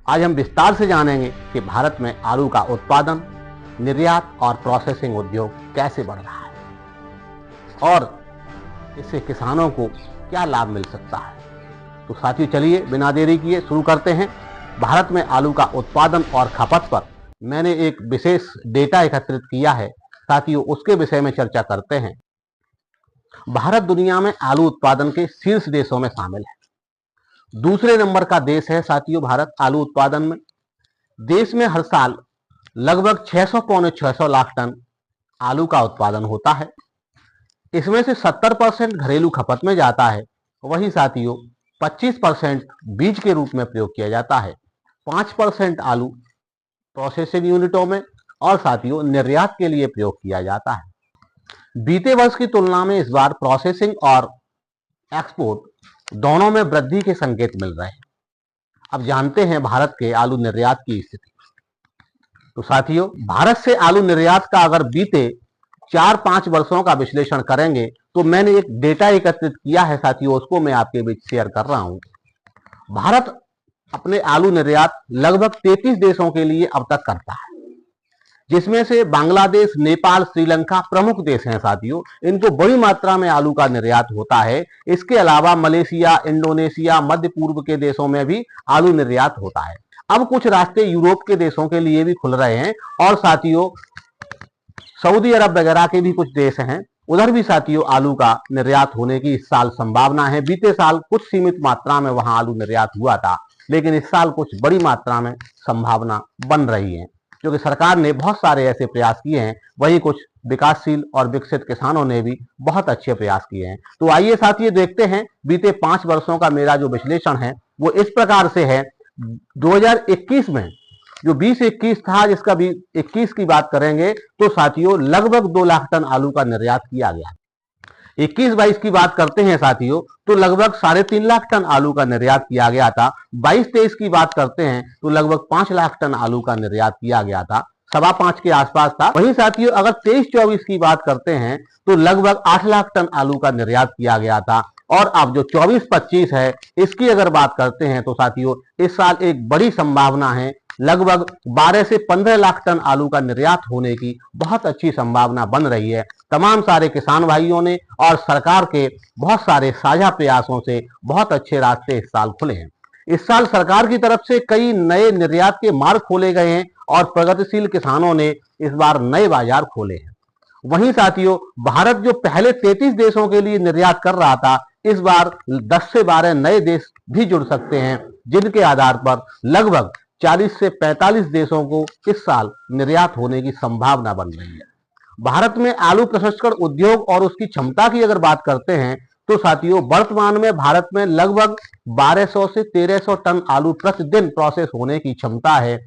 आज हम विस्तार से जानेंगे कि भारत में आलू का उत्पादन, निर्यात और प्रोसेसिंग उद्योग कैसे बढ़ रहा है और इससे किसानों को क्या लाभ मिल सकता है। तो साथियों, चलिए बिना देरी किए शुरू करते हैं। भारत में आलू का उत्पादन और खपत पर मैंने एक विशेष डेटा एकत्रित किया है। साथियों, उसके विषय में चर्चा करते हैं। भारत दुनिया में आलू उत्पादन के शीर्ष देशों में शामिल है। दूसरे नंबर का देश है साथियों भारत आलू उत्पादन में। देश में हर साल लगभग 600 पौने 600 लाख टन आलू का उत्पादन होता है। इसमें से 70% घरेलू खपत में जाता है। वही साथियों 25% बीज के रूप में प्रयोग किया जाता है, 5% आलू प्रोसेसिंग यूनिटों में और साथियों निर्यात के लिए प्रयोग किया जाता है। बीते वर्ष की तुलना में इस बार प्रोसेसिंग और एक्सपोर्ट दोनों में वृद्धि के संकेत मिल रहे हैं। अब जानते हैं भारत के आलू निर्यात की स्थिति। तो साथियों, भारत से आलू निर्यात का अगर बीते 4-5 वर्षों का विश्लेषण करेंगे तो मैंने एक डेटा एकत्रित किया है साथियों, उसको मैं आपके बीच शेयर कर रहा हूं। भारत अपने आलू निर्यात लगभग 33 देशों के लिए अब तक करता है, जिसमें से बांग्लादेश, नेपाल, श्रीलंका प्रमुख देश हैं साथियों। इनको बड़ी मात्रा में आलू का निर्यात होता है। इसके अलावा मलेशिया, इंडोनेशिया, मध्य पूर्व के देशों में भी आलू निर्यात होता है। अब कुछ रास्ते यूरोप के देशों के लिए भी खुल रहे हैं और साथियों सऊदी अरब वगैरह के भी कुछ देश हैं, उधर भी साथियों आलू का निर्यात होने की इस साल संभावना है। बीते साल कुछ सीमित मात्रा में वहां आलू निर्यात हुआ था, लेकिन इस साल कुछ बड़ी मात्रा में संभावना बन रही है, क्योंकि सरकार ने बहुत सारे ऐसे प्रयास किए हैं। वहीं कुछ विकासशील और विकसित किसानों ने भी बहुत अच्छे प्रयास किए हैं। तो आइए साथियों देखते हैं बीते 5 वर्षों का मेरा जो विश्लेषण है वो इस प्रकार से है। 2021 में जो 20-21 था, जिसका भी 21 की बात करेंगे तो साथियों लगभग 2 लाख टन आलू का निर्यात किया गया। 21-22 की बात करते हैं साथियों तो लगभग 3.5 लाख टन आलू का निर्यात किया गया था। 22-23 की बात करते हैं तो लगभग 5 लाख टन आलू का निर्यात किया गया था, 5.25 के आसपास था। वहीं साथियों अगर 23-24 की बात करते हैं तो लगभग 8 लाख टन आलू का निर्यात किया गया था। और अब जो 24-25 है इसकी अगर बात करते हैं तो साथियों इस साल एक बड़ी संभावना है, लगभग 12 से 15 लाख टन आलू का निर्यात होने की बहुत अच्छी संभावना बन रही है। तमाम सारे किसान भाइयों ने और सरकार के बहुत सारे साझा प्रयासों से बहुत अच्छे रास्ते इस साल खुले हैं। इस साल सरकार की तरफ से कई नए निर्यात के मार्ग खोले गए हैं और प्रगतिशील किसानों ने इस बार नए बाजार खोले हैं। वहीं साथियों भारत जो पहले 33 देशों के लिए निर्यात कर रहा था, इस बार 10 से 12 नए देश भी जुड़ सकते हैं, जिनके आधार पर लगभग 40 से 45 देशों को इस साल निर्यात होने की संभावना बन रही है। भारत में आलू प्रसंस्करण उद्योग और उसकी क्षमता की अगर बात करते हैं तो साथियों वर्तमान में भारत में लगभग 1200 से 1300 टन आलू प्रतिदिन प्रोसेस होने की क्षमता है।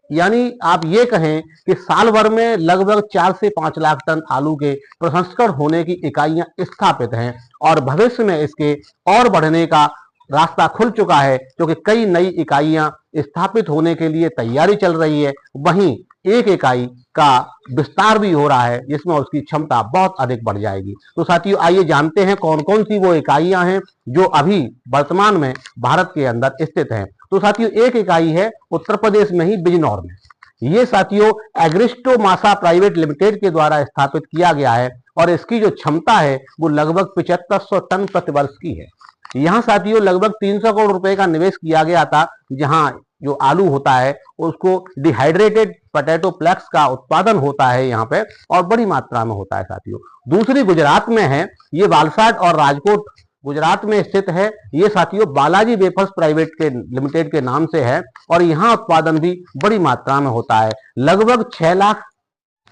यानी आप ये कहें कि साल भर में लगभग 4 से 5 लाख टन आलू के प्रसंस्करण होने की इकाइयां स्थापित हैं और भविष्य में इसके और बढ़ने का रास्ता खुल चुका है, क्योंकि कई नई इकाइयां स्थापित होने के लिए तैयारी चल रही है। वहीं एक इकाई का विस्तार भी हो रहा है, जिसमें उसकी क्षमता बहुत अधिक बढ़ जाएगी। तो साथियों आइए जानते हैं कौन कौन सी वो इकाइयां हैं जो अभी वर्तमान में भारत के अंदर स्थित हैं। तो साथियों एक इकाई है उत्तर प्रदेश में ही बिजनौर में। ये साथियों एग्रिस्टो मासा प्राइवेट लिमिटेड के द्वारा स्थापित किया गया है और इसकी जो क्षमता है वो लगभग 7500 टन प्रति वर्ष की है। यहाँ साथियों लगभग 300 करोड़ रुपए का निवेश किया गया था, जहां जो आलू होता है उसको डिहाइड्रेटेड पोटैटो फ्लेक्स का उत्पादन होता है यहाँ पे और बड़ी मात्रा में होता है साथियों। दूसरी गुजरात में है, ये वालसाड और राजकोट गुजरात में स्थित है। ये साथियों बालाजी वेफर्स प्राइवेट के लिमिटेड के नाम से है और यहाँ उत्पादन भी बड़ी मात्रा में होता है। लगभग 6 लाख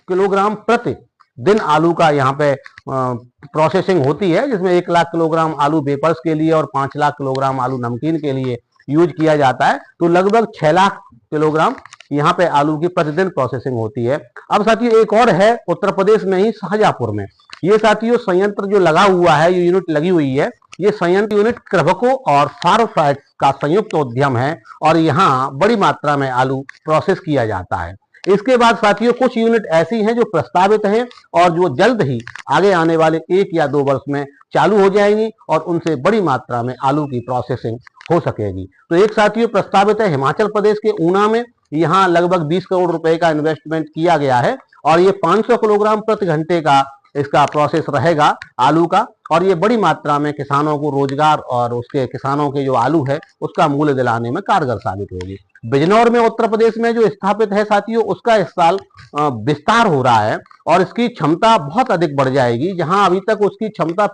किलोग्राम प्रति दिन आलू का यहाँ पे प्रोसेसिंग होती है, जिसमें 1 लाख किलोग्राम आलू वेपर्स के लिए और 5 लाख किलोग्राम आलू नमकीन के लिए यूज किया जाता है। तो लगभग 6 लाख किलोग्राम यहाँ पे आलू की प्रतिदिन प्रोसेसिंग होती है। अब साथियों एक और है उत्तर प्रदेश में ही शाहजहांपुर में। ये साथियों संयंत्र जो लगा हुआ है, ये यूनिट लगी हुई है, ये संयंत्र यूनिट क्रभको और फार्मफाइट्स का संयुक्त उद्यम है और यहाँ बड़ी मात्रा में आलू प्रोसेस किया जाता है। इसके बाद साथियों कुछ यूनिट ऐसी हैं जो प्रस्तावित हैं और जो जल्द ही आगे आने वाले 1 या 2 वर्ष में चालू हो जाएंगी और उनसे बड़ी मात्रा में आलू की प्रोसेसिंग हो सकेगी। तो एक साथियों प्रस्तावित है हिमाचल प्रदेश के ऊना में, यहाँ लगभग 20 करोड़ रुपए का इन्वेस्टमेंट किया गया है और ये 500 किलोग्राम प्रति घंटे का इसका प्रोसेस रहेगा आलू का, और ये बड़ी मात्रा में किसानों को रोजगार और उसके किसानों के जो आलू है उसका मूल्य दिलाने में कारगर साबित होगी। बिजनौर में उत्तर प्रदेश में जो स्थापित है साथियों, उसका इस साल विस्तार हो रहा है और इसकी क्षमता बहुत अधिक बढ़ जाएगी। जहां अभी तक उसकी क्षमता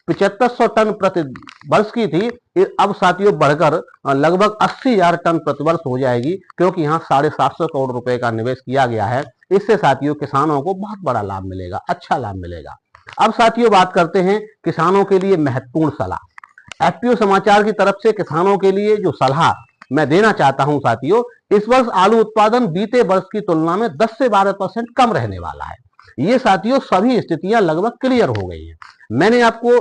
7500 टन प्रति वर्ष की थी, अब साथियों बढ़कर लगभग 80,000 टन प्रति वर्ष हो जाएगी, क्योंकि यहाँ 750 करोड़ रुपए का निवेश किया गया है। इससे साथियों किसानों को बहुत बड़ा लाभ मिलेगा, अच्छा लाभ मिलेगा। अब साथियों बात करते हैं किसानों के लिए महत्वपूर्ण सलाह। एफपीओ समाचार की तरफ से किसानों के लिए जो सलाह मैं देना चाहता हूं साथियों, इस वर्ष आलू उत्पादन बीते वर्ष की तुलना में 10 से 12% कम रहने वाला है। ये साथियों सभी स्थितियां लगभग क्लियर हो गई हैं। मैंने आपको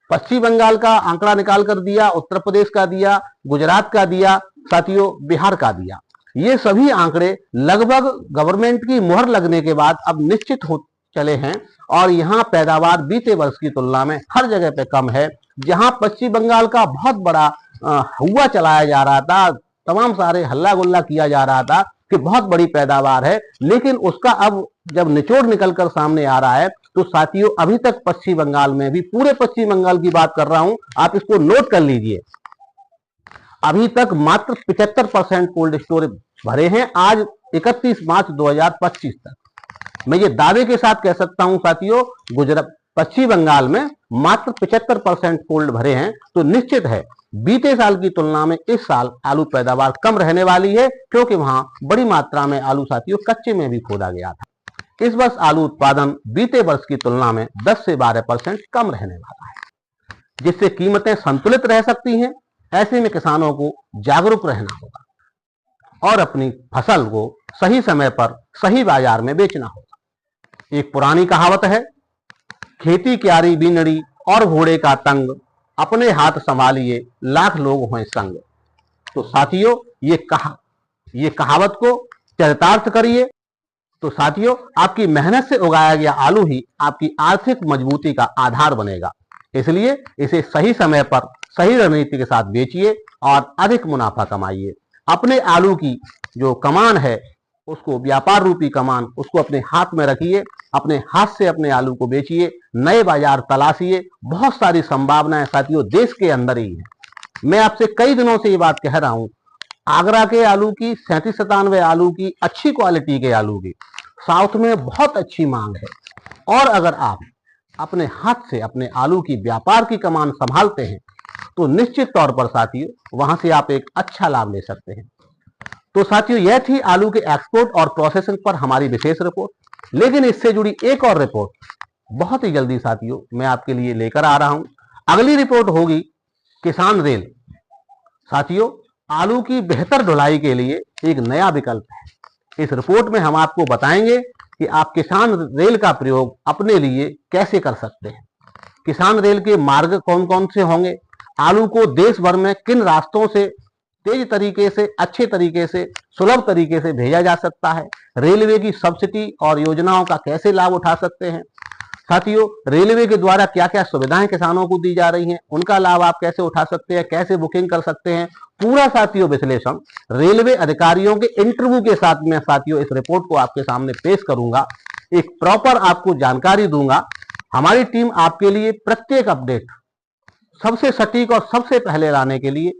पश्चिम बंगाल का आंकड़ा निकाल कर दिया, उत्तर प्रदेश का दिया, गुजरात का दिया, साथियों बिहार का दिया। ये सभी आंकड़े लगभग गवर्नमेंट की मुहर लगने के बाद अब निश्चित हो चले हैं और यहाँ पैदावार बीते वर्ष की तुलना में हर जगह पे कम है। जहां पश्चिम बंगाल का बहुत बड़ा हुआ चलाया जा रहा था, तमाम सारे हल्ला गुल्ला किया जा रहा था कि बहुत बड़ी पैदावार है, लेकिन उसका अब जब निचोड़ निकलकर सामने आ रहा है तो साथियों अभी तक पश्चिम बंगाल में भी, पूरे पश्चिम बंगाल की बात कर रहा हूं, आप इसको नोट कर लीजिए, अभी तक मात्र 75% कोल्ड स्टोरेज भरे हैं। आज 31 मार्च 2025 तक मैं ये दावे के साथ कह सकता हूं साथियों, गुजरात पश्चिम बंगाल में मात्र 75% कोल्ड भरे हैं। तो निश्चित है बीते साल की तुलना में इस साल आलू पैदावार कम रहने वाली है, क्योंकि वहां बड़ी मात्रा में आलू साथियों कच्चे में भी खोदा गया था। इस वर्ष आलू उत्पादन बीते वर्ष की तुलना में 10 से 12% कम रहने वाला है, जिससे कीमतें संतुलित रह सकती हैं। ऐसे में किसानों को जागरूक रहना होगा और अपनी फसल को सही समय पर सही बाजार में बेचना होगा। एक पुरानी कहावत है, खेती क्यारी बीनड़ी और घोड़े का तंग, अपने हाथ संभालिए लाख लोग हों संग। तो साथियों ये कहावत को चरितार्थ करिए। तो साथियों आपकी मेहनत से उगाया गया आलू ही आपकी आर्थिक मजबूती का आधार बनेगा। इसलिए इसे सही समय पर सही रणनीति के साथ बेचिए और अधिक मुनाफा कमाइए। अपने आलू की जो कमान है, उसको व्यापार रूपी कमान, उसको अपने हाथ में रखिए, अपने हाथ से अपने आलू को बेचिए, नए बाजार तलाशिए। बहुत सारी संभावनाएं साथियों देश के अंदर ही है। मैं आपसे कई दिनों से ये बात कह रहा हूं, आगरा के आलू की, 3797 आलू की, अच्छी क्वालिटी के आलू की साउथ में बहुत अच्छी मांग है। और अगर आप अपने हाथ से अपने आलू की व्यापार की कमान संभालते हैं तो निश्चित तौर पर साथियों वहां से आप एक अच्छा लाभ ले सकते हैं। तो साथियों यह थी आलू के एक्सपोर्ट और प्रोसेसिंग पर हमारी विशेष रिपोर्ट। लेकिन इससे जुड़ी एक और रिपोर्ट बहुत ही जल्दी साथियों मैं आपके लिए लेकर आ रहा हूं। अगली रिपोर्ट होगी किसान रेल। साथियों आलू की बेहतर ढुलाई के लिए एक नया विकल्प है। इस रिपोर्ट में हम आपको बताएंगे कि आप किसान रेल का प्रयोग अपने लिए कैसे कर सकते हैं। किसान रेल के मार्ग कौन कौन से होंगे, आलू को देश भर में किन रास्तों से तेज तरीके से, अच्छे तरीके से, सुलभ तरीके से भेजा जा सकता है, रेलवे की सब्सिडी और योजनाओं का कैसे लाभ उठा सकते हैं। साथियों रेलवे के द्वारा क्या क्या सुविधाएं किसानों को दी जा रही हैं, उनका लाभ आप कैसे उठा सकते हैं, कैसे बुकिंग कर सकते हैं, पूरा साथियों विश्लेषण रेलवे अधिकारियों के इंटरव्यू के साथ में साथियों इस रिपोर्ट को आपके सामने पेश करूंगा। एक प्रॉपर आपको जानकारी दूंगा। हमारी टीम आपके लिए प्रत्येक अपडेट सबसे सटीक और सबसे पहले लाने के लिए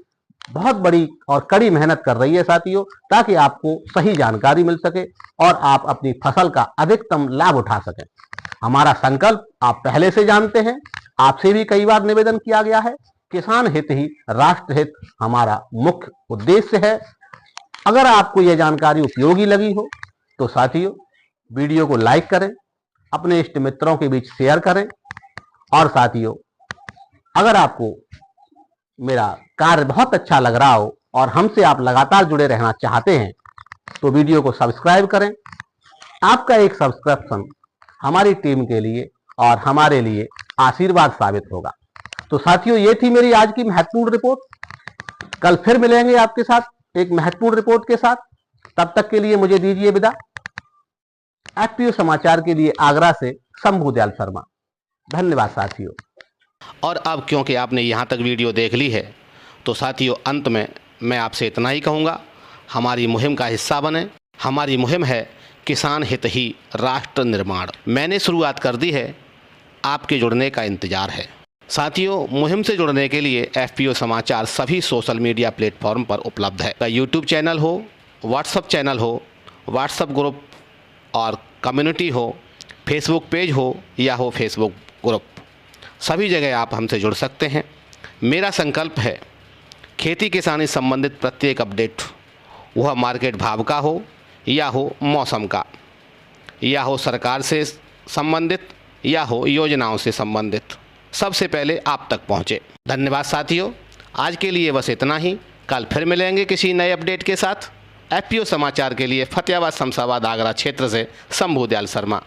बहुत बड़ी और कड़ी मेहनत कर रही है साथियों, ताकि आपको सही जानकारी मिल सके और आप अपनी फसल का अधिकतम लाभ उठा सकें। हमारा संकल्प आप पहले से जानते हैं, आपसे भी कई बार निवेदन किया गया है, किसान हित ही राष्ट्र हित हमारा मुख्य उद्देश्य है। अगर आपको यह जानकारी उपयोगी लगी हो तो साथियों वीडियो को लाइक करें, अपने इष्ट मित्रों के बीच शेयर करें और साथियों अगर आपको मेरा कार्य बहुत अच्छा लग रहा हो और हमसे आप लगातार जुड़े रहना चाहते हैं तो वीडियो को सब्सक्राइब करें। आपका एक सब्सक्रिप्शन हमारी टीम के लिए और हमारे लिए आशीर्वाद साबित होगा। तो साथियों ये थी मेरी आज की महत्वपूर्ण रिपोर्ट। कल फिर मिलेंगे आपके साथ एक महत्वपूर्ण रिपोर्ट के साथ। तब तक के लिए मुझे दीजिए विदा। एफपीओ समाचार के लिए आगरा से शंभू दयाल शर्मा। धन्यवाद साथियों। और अब क्योंकि आपने यहाँ तक वीडियो देख ली है तो साथियों, अंत में मैं आपसे इतना ही कहूँगा, हमारी मुहिम का हिस्सा बने। हमारी मुहिम है किसान हित ही राष्ट्र निर्माण। मैंने शुरुआत कर दी है, आपके जुड़ने का इंतज़ार है। साथियों, मुहिम से जुड़ने के लिए FPO समाचार सभी सोशल मीडिया प्लेटफॉर्म पर उपलब्ध है। यूट्यूब चैनल हो, व्हाट्सएप चैनल हो, व्हाट्सएप ग्रुप और कम्युनिटी हो, फेसबुक पेज हो या हो फेसबुक ग्रुप, सभी जगह आप हमसे जुड़ सकते हैं। मेरा संकल्प है, खेती किसानी संबंधित प्रत्येक अपडेट, वह मार्केट भाव का हो या हो मौसम का, या हो सरकार से संबंधित या हो योजनाओं से संबंधित, सबसे पहले आप तक पहुंचे। धन्यवाद साथियों, आज के लिए बस इतना ही। कल फिर मिलेंगे किसी नए अपडेट के साथ। FPO समाचार के लिए फतेहाबाद, शमशाबाद, आगरा क्षेत्र से शंभू दयाल शर्मा।